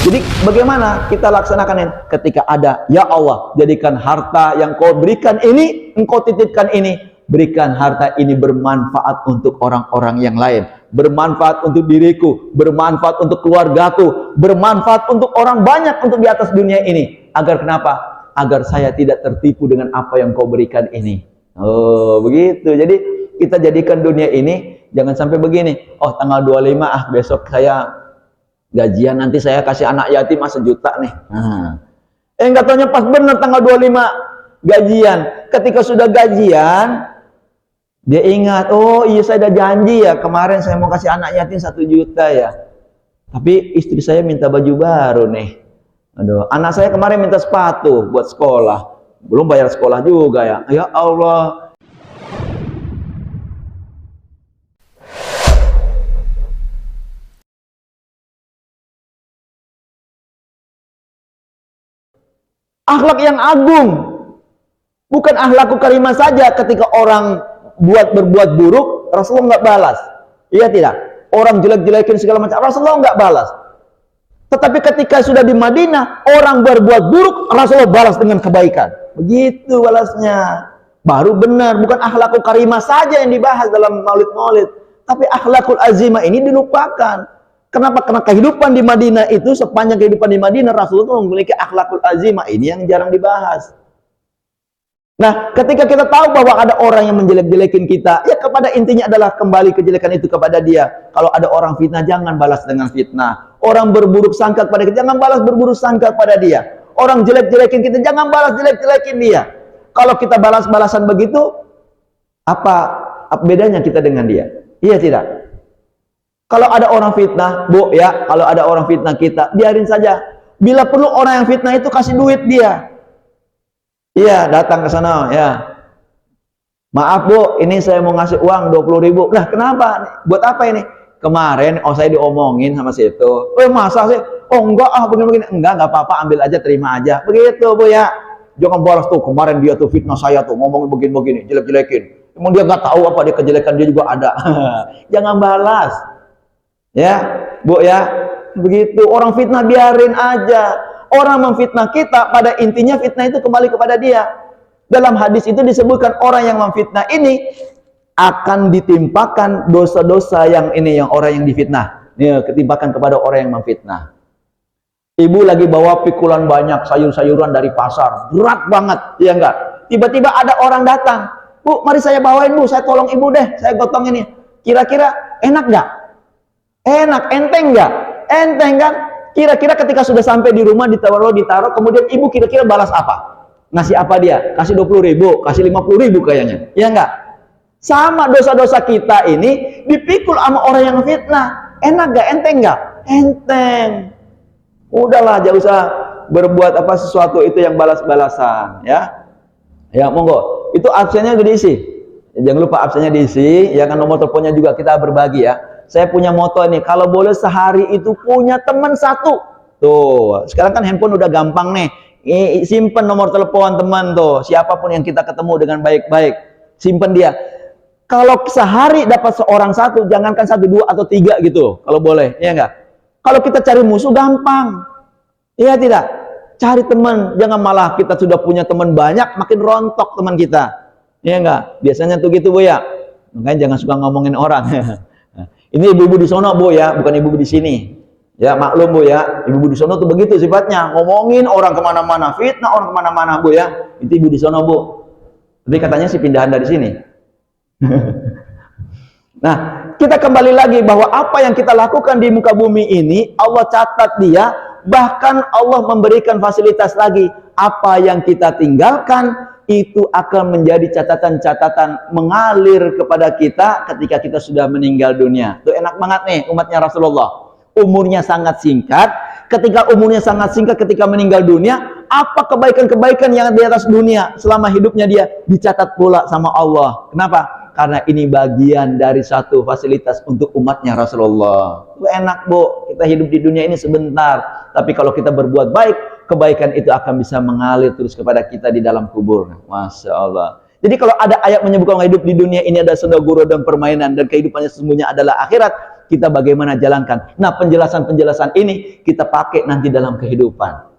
Jadi bagaimana kita laksanakan ini? Ketika ada, ya Allah, jadikan harta yang kau berikan ini, engkau titipkan ini, berikan harta ini bermanfaat untuk orang-orang yang lain, bermanfaat untuk diriku, bermanfaat untuk keluargaku, bermanfaat untuk orang banyak untuk di atas dunia ini. Agar kenapa? Agar saya tidak tertipu dengan apa yang kau berikan ini. Oh, begitu. Jadi kita jadikan dunia ini jangan sampai begini. Oh, tanggal 25 besok saya gajian, nanti saya kasih anak yatim 1 juta nih. Enggak taunya pas benar tanggal 25 gajian. Ketika sudah gajian, dia ingat, oh iya saya udah janji ya, kemarin saya mau kasih anak yatim 1 juta ya. Tapi istri saya minta baju baru nih. Aduh, anak saya kemarin minta sepatu buat sekolah. Belum bayar sekolah juga ya. Ya Allah. Akhlak yang agung. Bukan akhlakul karimah saja ketika orang berbuat buruk, Rasulullah nggak balas. Iya tidak? Orang jelek-jelekin segala macam, Rasulullah nggak balas. Tetapi ketika sudah di Madinah, orang berbuat buruk, Rasulullah balas dengan kebaikan. Begitu balasnya. Baru benar, bukan akhlakul karimah saja yang dibahas dalam maulid-maulid, tapi akhlakul azimah ini dilupakan. Kenapa? Karena kehidupan di Madinah itu, sepanjang kehidupan di Madinah, Rasulullah memiliki akhlakul azimah. Ini yang jarang dibahas. Nah, ketika kita tahu bahwa ada orang yang menjelek-jelekin kita, ya kepada intinya adalah kembali kejelekan itu kepada dia. Kalau ada orang fitnah, jangan balas dengan fitnah. Orang berburuk sangka kepada kita, jangan balas berburuk sangka kepada dia. Orang jelek-jelekin kita, jangan balas jelek-jelekin dia. Kalau kita balas-balasan begitu, apa bedanya kita dengan dia? Iya tidak? Kalau ada orang fitnah, Bu ya, kalau ada orang fitnah kita, biarin saja. Bila perlu orang yang fitnah itu kasih duit dia. Iya, datang ke sana ya. Maaf Bu, ini saya mau ngasih uang 20.000. Lah kenapa? Buat apa ini? Kemarin saya diomongin sama si itu. Masa sih? Oh enggak begini-begini. Enggak apa-apa, ambil aja, terima aja. Begitu Bu ya. Jangan balas tuh, kemarin dia tuh fitnah saya tuh, ngomongin begini-begini, jelek-jelekin. Emang dia nggak tahu apa dia kejelekan dia juga ada. Jangan balas. Ya, Bu ya, begitu. Orang fitnah biarin aja. Orang memfitnah kita, pada intinya fitnah itu kembali kepada dia. Dalam hadis itu disebutkan orang yang memfitnah ini akan ditimpakan dosa-dosa yang ini, yang orang yang difitnah. Ya, ketimpakan kepada orang yang memfitnah. Ibu lagi bawa pikulan banyak sayur-sayuran dari pasar, berat banget, ya enggak? Tiba-tiba ada orang datang, Bu, mari saya bawain Bu, saya tolong ibu deh, saya gotong ini. Kira-kira enak nggak? Enak, enteng nggak? Enteng kan? Kira-kira ketika sudah sampai di rumah ditaruh, kemudian ibu kira-kira balas apa? Ngasih apa dia? Kasih 20.000, kasih 50.000 kayaknya. Ya enggak? Sama dosa-dosa kita ini dipikul sama orang yang fitnah. Enak nggak? Enteng nggak? Enteng. Udahlah, jangan usah berbuat apa sesuatu itu yang balas-balasan, ya. Ya, monggo. Itu absennya udah diisi. Jangan lupa absennya diisi, ya kan, nomor teleponnya juga kita berbagi ya. Saya punya moto ini, kalau boleh sehari itu punya teman 1. Tuh, sekarang kan handphone udah gampang nih. Simpen nomor telepon teman tuh, siapapun yang kita ketemu dengan baik-baik, simpen dia. Kalau sehari dapat seorang 1, jangankan 1, 2 atau 3 gitu, kalau boleh, ya enggak? Kalau kita cari musuh gampang, iya tidak? Cari teman, jangan malah kita sudah punya teman banyak, makin rontok teman kita, iya enggak? Biasanya tuh gitu Bu ya, makanya jangan suka ngomongin orang. Ini ibu-ibu di sono Bu ya, bukan ibu-ibu di sini. Ya maklum Bu ya, ibu-ibu di sono tuh begitu sifatnya, ngomongin orang kemana-mana, fitnah orang kemana-mana Bu ya. Itu ibu di sono Bu. Tapi katanya sih pindahan dari sini. Nah, kita kembali lagi bahwa apa yang kita lakukan di muka bumi ini, Allah catat dia, bahkan Allah memberikan fasilitas lagi. Apa yang kita tinggalkan, itu akan menjadi catatan-catatan mengalir kepada kita ketika kita sudah meninggal dunia. Itu enak banget nih umatnya Rasulullah. Umurnya sangat singkat. Ketika umurnya sangat singkat, ketika meninggal dunia, apa kebaikan-kebaikan yang di atas dunia selama hidupnya dia dicatat pula sama Allah. Kenapa? Karena ini bagian dari satu fasilitas untuk umatnya Rasulullah. Itu enak Bu, kita hidup di dunia ini sebentar. Tapi kalau kita berbuat baik, kebaikan itu akan bisa mengalir terus kepada kita di dalam kubur. Masya Allah. Jadi kalau ada ayat menyebutkan hidup di dunia ini ada senda gurau dan permainan, dan kehidupannya sesungguhnya adalah akhirat, kita bagaimana jalankan. Nah, penjelasan-penjelasan ini kita pakai nanti dalam kehidupan.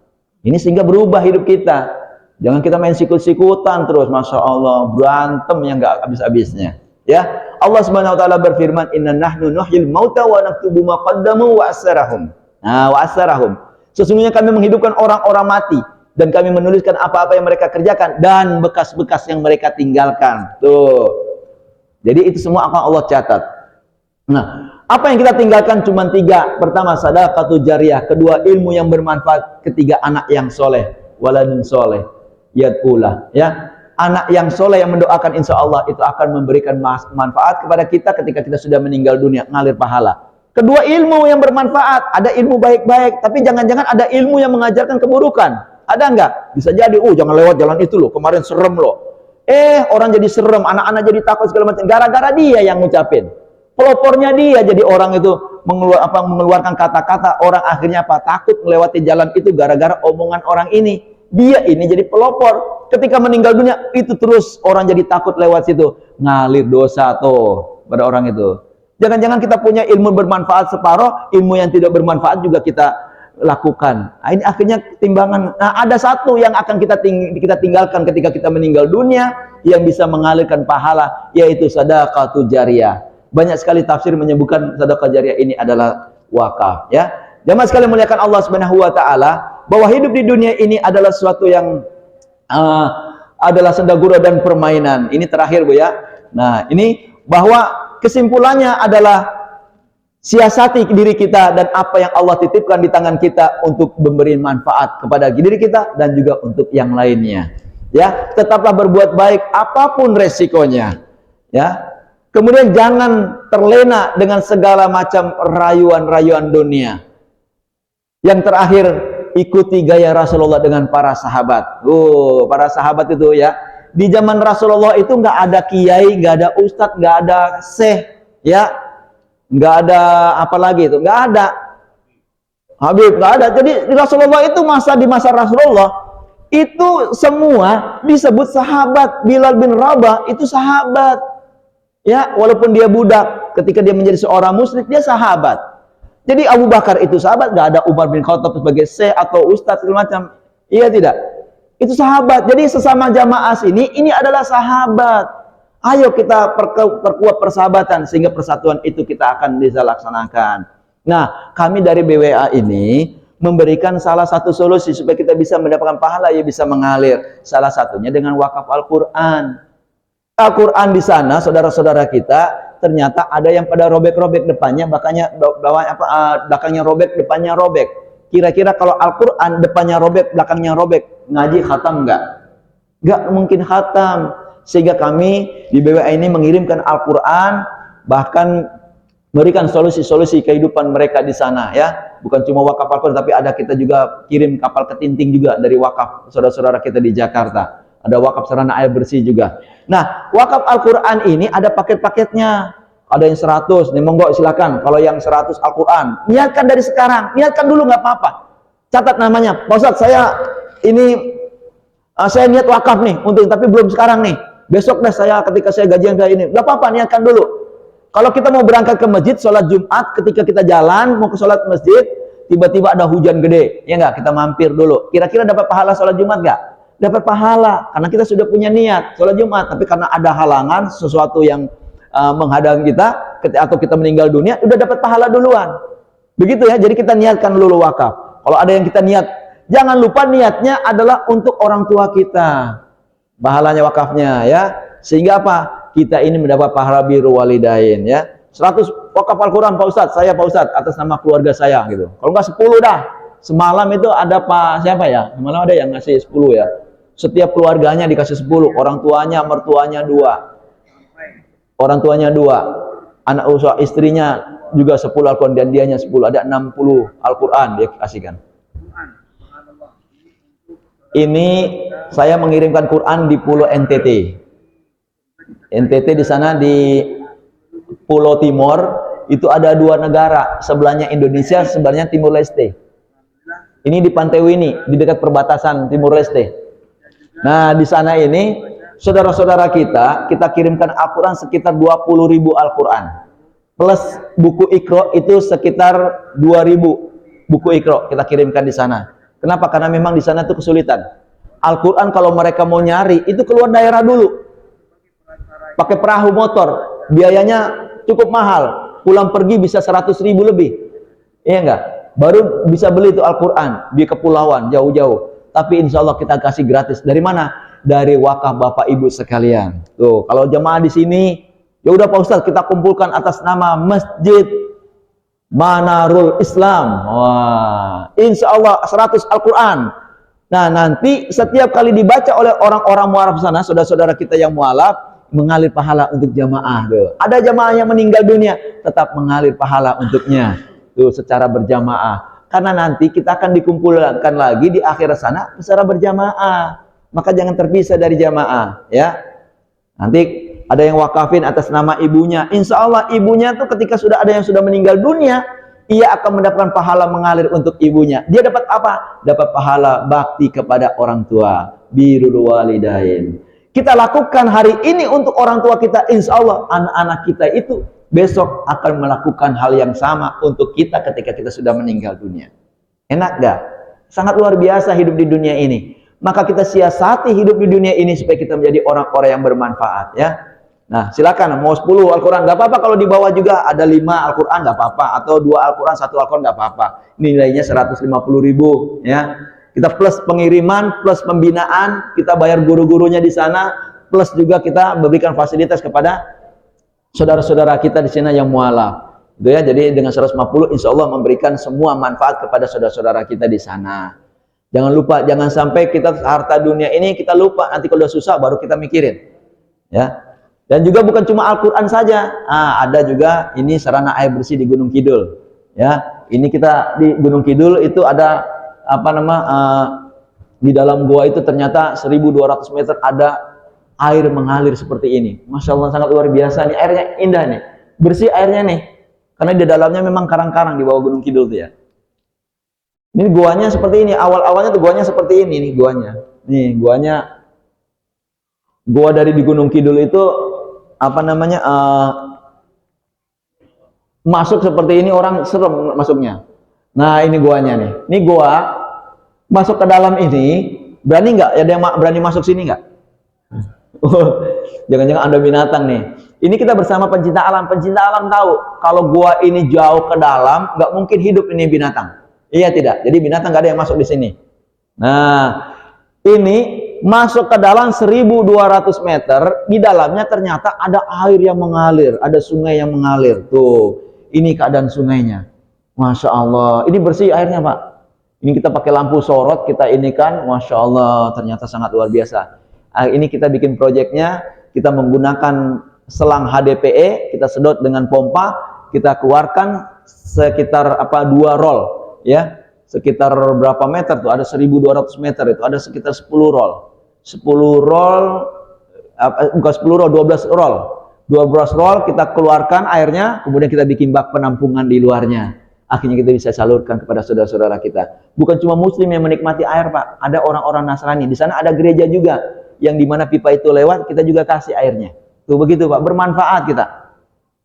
Ini sehingga berubah hidup kita. Jangan kita main sikut-sikutan terus, Masya Allah, berantem yang nggak habis-habisnya. Ya, Allah Subhanahu Wa Taala berfirman, Inna nahnu nuhyil mauta wa naktubu ma qaddamu wa asarahum. Nah, wa asarahum. Sesungguhnya kami menghidupkan orang-orang mati dan kami menuliskan apa-apa yang mereka kerjakan dan bekas-bekas yang mereka tinggalkan. Tuh. Jadi itu semua akan Allah catat. Nah, apa yang kita tinggalkan cuma 3. Pertama, sadaqatu jariyah. Kedua, ilmu yang bermanfaat. Ketiga, anak yang soleh. Waladun soleh. Yad'ulah. Ya, anak yang soleh yang mendoakan, insya Allah itu akan memberikan manfaat kepada kita ketika kita sudah meninggal dunia, ngalir pahala. Kedua, ilmu yang bermanfaat. Ada ilmu baik-baik, tapi jangan-jangan ada ilmu yang mengajarkan keburukan. Ada enggak? Bisa jadi, jangan lewat jalan itu loh, kemarin serem loh. Orang jadi serem, anak-anak jadi takut segala macam. Gara-gara dia yang ngucapin. Pelopornya dia, jadi orang itu mengeluarkan kata-kata, orang akhirnya apa? Takut melewati jalan itu gara-gara omongan orang ini. Dia ini jadi pelopor. Ketika meninggal dunia, itu terus orang jadi takut lewat situ. Ngalir dosa tuh pada orang itu. Jangan-jangan kita punya ilmu bermanfaat separuh, ilmu yang tidak bermanfaat juga kita lakukan. Nah, ini akhirnya timbangan. Nah, ada satu yang akan kita tinggalkan ketika kita meninggal dunia, yang bisa mengalirkan pahala, yaitu sadaqatu jariyah. Banyak sekali tafsir menyebutkan sedekah jariah ini adalah wakaf, ya. Jamaah sekalian muliakan Allah Subhanahu Wa Taala, bahwa hidup di dunia ini adalah sesuatu yang adalah sendagura dan permainan. Ini terakhir, Bu, ya. Nah, ini bahwa kesimpulannya adalah siasati diri kita dan apa yang Allah titipkan di tangan kita untuk memberi manfaat kepada diri kita dan juga untuk yang lainnya. Ya, tetaplah berbuat baik apapun resikonya. Ya. Kemudian jangan terlena dengan segala macam rayuan-rayuan dunia. Yang terakhir, ikuti gaya Rasulullah dengan para sahabat. Para sahabat itu, ya. Di zaman Rasulullah itu nggak ada kiai, nggak ada ustadz, nggak ada syekh, ya. Nggak ada apa lagi itu, nggak ada. Habib, nggak ada. Jadi di Rasulullah itu di masa Rasulullah itu semua disebut sahabat. Bilal bin Rabah itu sahabat. Ya, walaupun dia budak, ketika dia menjadi seorang musyrik, dia sahabat. Jadi Abu Bakar itu sahabat, nggak ada Umar bin Khattab sebagai syekh atau ustadz segala macam. Iya tidak? Itu sahabat. Jadi sesama jamaah ini adalah sahabat. Ayo kita perkuat persahabatan sehingga persatuan itu kita akan bisa laksanakan. Nah, kami dari BWA ini memberikan salah satu solusi supaya kita bisa mendapatkan pahala yang bisa mengalir. Salah satunya dengan wakaf Al-Quran. Al-Quran di sana, saudara-saudara kita, ternyata ada yang pada robek-robek depannya, belakangnya robek, depannya robek. Kira-kira kalau Al-Quran depannya robek, belakangnya robek, ngaji khatam nggak? Nggak mungkin khatam. Sehingga kami di BWA ini mengirimkan Al-Quran, bahkan memberikan solusi-solusi kehidupan mereka di sana, ya. Bukan cuma wakaf Al-Quran, tapi ada kita juga kirim kapal ketinting juga dari wakaf saudara-saudara kita di Jakarta. Ada wakaf sarana air bersih juga. Nah, wakaf Al-Quran ini ada paket-paketnya. Ada yang 100, nih monggo silakan. Kalau yang 100 Al-Quran, niatkan dari sekarang. Niatkan dulu nggak apa-apa. Catat namanya. Pak Ustadz, saya niat wakaf nih, tapi belum sekarang nih. Besok deh ketika saya gajian kayak ini. Nggak apa-apa, niatkan dulu. Kalau kita mau berangkat ke masjid, sholat Jumat, ketika kita jalan, mau ke sholat masjid, tiba-tiba ada hujan gede. Ya nggak? Kita mampir dulu. Kira-kira dapat pahala sholat Jumat nggak? Dapat pahala, karena kita sudah punya niat sholat Jumat, tapi karena ada halangan, sesuatu yang menghadang kita, atau kita meninggal dunia, udah dapat pahala duluan. Begitu ya, jadi kita niatkan dulu wakaf. Kalau ada yang kita niat, jangan lupa niatnya adalah untuk orang tua kita. Pahalanya wakafnya, ya. Sehingga apa? Kita ini mendapat pahala biru walidain, ya. 100 wakaf Al-Quran, Pak Ustadz, saya Pak Ustadz, atas nama keluarga saya, gitu. Kalau enggak 10 dah. Semalam itu ada siapa ya? Semalam ada yang ngasih 10 ya. Setiap keluarganya dikasih 10, orang tuanya, mertuanya 2. Orang tuanya 2. Anak usaha istrinya juga 10 Al-Quran dan dianya 10. Ada 60 Al-Quran dia kasihkan. Ini saya mengirimkan Quran di Pulau NTT. NTT di sana di Pulau Timur itu ada 2 negara, sebelahnya Indonesia, sebelahnya Timur Leste. Ini di Pantai Wini, di dekat perbatasan Timur Leste. Nah, di sana ini saudara-saudara kita kirimkan Al-Quran sekitar 20.000 Al-Quran. plus buku Iqra itu sekitar 2000 buku Iqra kita kirimkan di sana. Kenapa? Karena memang di sana itu kesulitan. Al-Quran kalau mereka mau nyari itu keluar daerah dulu, pakai perahu motor, biayanya cukup mahal, pulang pergi bisa 100.000 lebih, iya enggak? Baru bisa beli itu Al-Quran di kepulauan jauh-jauh. Tapi insya Allah kita kasih gratis. Dari mana? Dari wakaf Bapak Ibu sekalian. Tuh, kalau jemaah di sini, ya udah Pak Ustadz, kita kumpulkan atas nama Masjid Manarul Islam. Wah, insya Allah 100 Al-Quran. Nah, nanti setiap kali dibaca oleh orang-orang mualaf sana, saudara-saudara kita yang mualaf, mengalir pahala untuk jamaah. Tuh. Ada jamaah yang meninggal dunia, tetap mengalir pahala untuknya. Tuh, secara berjamaah. Karena nanti kita akan dikumpulkan lagi di akhirat sana secara berjamaah. Maka jangan terpisah dari jamaah, ya. Nanti ada yang wakafin atas nama ibunya. Insya Allah ibunya tuh ketika sudah ada yang sudah meninggal dunia, ia akan mendapatkan pahala mengalir untuk ibunya. Dia dapat apa? Dapat pahala bakti kepada orang tua. Birrul walidain. Kita lakukan hari ini untuk orang tua kita, insya Allah anak-anak kita itu besok akan melakukan hal yang sama untuk kita ketika kita sudah meninggal dunia. Enak gak? Sangat luar biasa hidup di dunia ini. Maka kita siasati hidup di dunia ini supaya kita menjadi orang-orang yang bermanfaat, ya. Nah, silakan mau 10 Al-Quran nggak apa-apa, kalau di bawah juga ada 5 Al-Quran nggak apa-apa, atau 2 Al-Quran 1 Al-Quran nggak apa-apa. Nilainya 150.000, ya. Kita plus pengiriman, plus pembinaan, kita bayar guru-gurunya di sana, plus juga kita berikan fasilitas kepada saudara-saudara kita di sini yang mualaf. Gitu ya. Jadi dengan 150 insya Allah memberikan semua manfaat kepada saudara-saudara kita di sana. Jangan lupa, jangan sampai kita harta dunia ini kita lupa, nanti kalau udah susah baru kita mikirin. Ya. Dan juga bukan cuma Al-Quran saja. Ada juga ini sarana air bersih di Gunung Kidul. Ya, ini kita di Gunung Kidul itu ada di dalam gua itu ternyata 1.200 meter ada air mengalir seperti ini. Masya Allah, sangat luar biasa nih, airnya indah nih, bersih airnya nih, karena di dalamnya memang karang-karang di bawah Gunung Kidul tuh ya. Ini guanya seperti ini, awal-awalnya tuh guanya seperti ini nih guanya. Nih guanya, gua dari di Gunung Kidul itu masuk seperti ini, orang serem masuknya. Nah ini guanya nih, ini gua masuk ke dalam ini, berani nggak? Ada yang berani masuk sini nggak? Jangan-jangan ada binatang nih. Ini kita bersama pencinta alam. Pencinta alam tahu kalau gua ini jauh ke dalam, nggak mungkin hidup ini binatang. Iya tidak? Jadi binatang nggak ada yang masuk di sini. Nah, ini masuk ke dalam 1.200 meter, di dalamnya ternyata ada air yang mengalir, ada sungai yang mengalir. Tuh, ini keadaan sungainya. Masya Allah, ini bersih airnya Pak. Ini kita pakai lampu sorot, kita ini kan, Masya Allah, ternyata sangat luar biasa. Ini kita bikin proyeknya, kita menggunakan selang HDPE, kita sedot dengan pompa, kita keluarkan sekitar 2 roll, ya, sekitar berapa meter tuh, ada 1.200 meter itu, ada sekitar 10 roll, 10 roll, bukan 10 roll, 12 roll, 12 roll kita keluarkan airnya, kemudian kita bikin bak penampungan di luarnya. Akhirnya kita bisa salurkan kepada saudara-saudara kita. Bukan cuma muslim yang menikmati air Pak, ada orang-orang Nasrani. Di sana ada gereja juga, yang dimana pipa itu lewat, kita juga kasih airnya. Tuh begitu Pak, bermanfaat kita.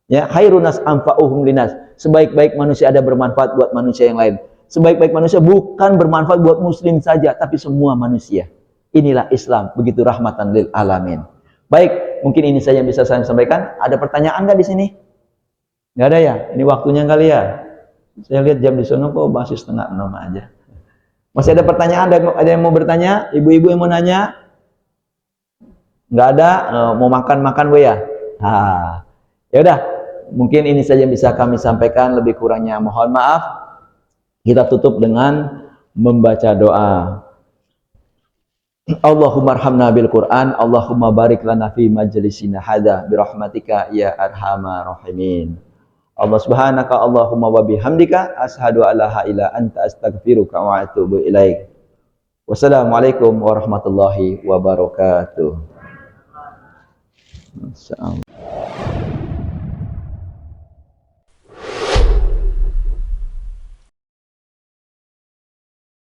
Ya, khairunas anfa'uhum linas. Sebaik-baik manusia ada bermanfaat buat manusia yang lain. Sebaik-baik manusia bukan bermanfaat buat muslim saja, tapi semua manusia. Inilah Islam, begitu rahmatan lil alamin. Baik, mungkin ini saja yang bisa saya sampaikan. Ada pertanyaan nggak di sini? Nggak ada ya? Ini waktunya kali ya? Saya lihat jam di sana kok masih 5:30 aja. Masih ada pertanyaan? Ada yang mau bertanya? Ibu-ibu yang mau nanya? Nggak ada? Mau makan-makan Bu ya? Ya udah, mungkin ini saja yang bisa kami sampaikan. Lebih kurangnya mohon maaf. Kita tutup dengan membaca doa. Allahumma arhamna bil Qur'an, Allahumma barik lana fi majlisina hadza bi rahmatika ya arhamar rahimin. Allah subhanaka Allahumma wa bihamdika asyhadu an la ilaha illa anta astaghfiruka wa atubu ilaik. Wassalamualaikum warahmatullahi wabarakatuh. Masyaallah.